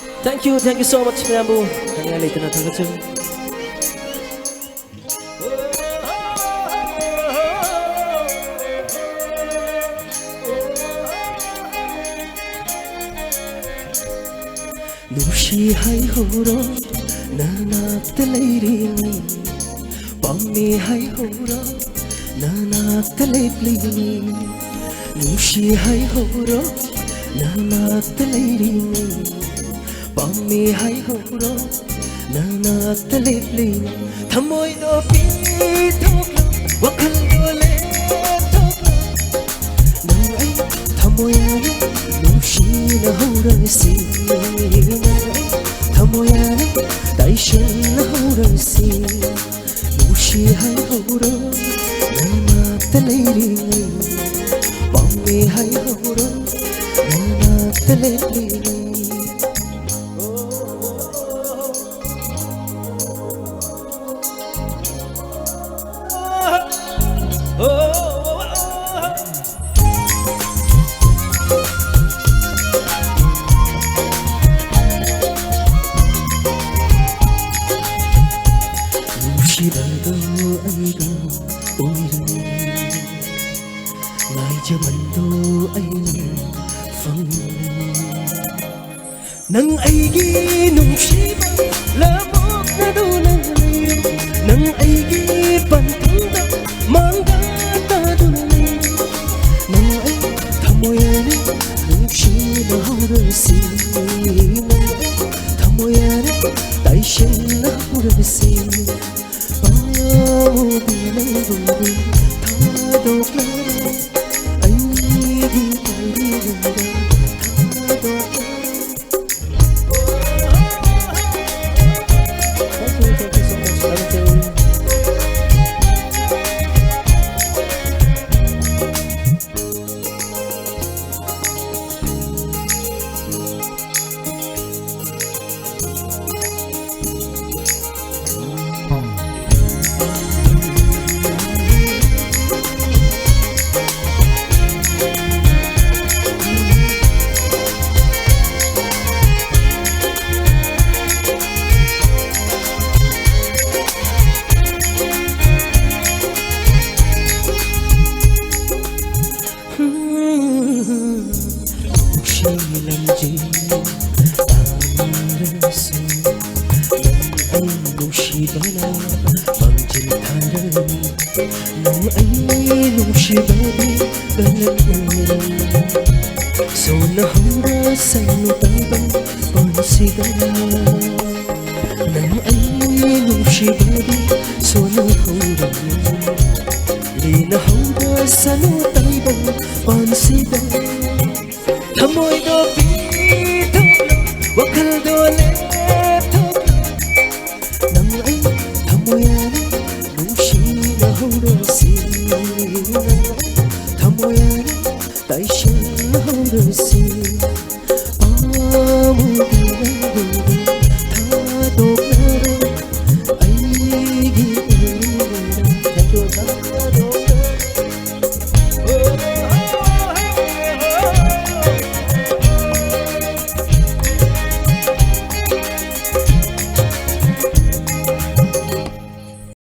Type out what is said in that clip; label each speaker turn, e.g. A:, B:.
A: Thank you so much, Rambo. Kanya late na tagad. Nushi hai horo, nanak leiri ni. Pammi hai horo, nanak leiri ni. Nushi hai horo, nanak leiri ni. Pammi hai horo, nanak leiri ni. Thamoi do pi thok lo, wakal do le thok lo. Nang ai thamoi ani, nushi na horo si. Thamoyani daishan horasi nushi hai horo nana taleiri pammi hai horo nana taleiri Shibado aiga oiru ngai jamando aina fang nang aigi nung shiba labok na do nang airu nang aigi pantanda manga ta do nang ai thamoyani nung shiba horasi nang thamoyani daishan horasi Shibana panjil tharani nang ai lu shibani galan so na hura sanu taiban pansigana nang ai lu shibani so na hura li na hura sanu taiban pansigana thamoi do pi tholo wakal do le Thamoyani nushi na horasi Thamoyani daishan horasi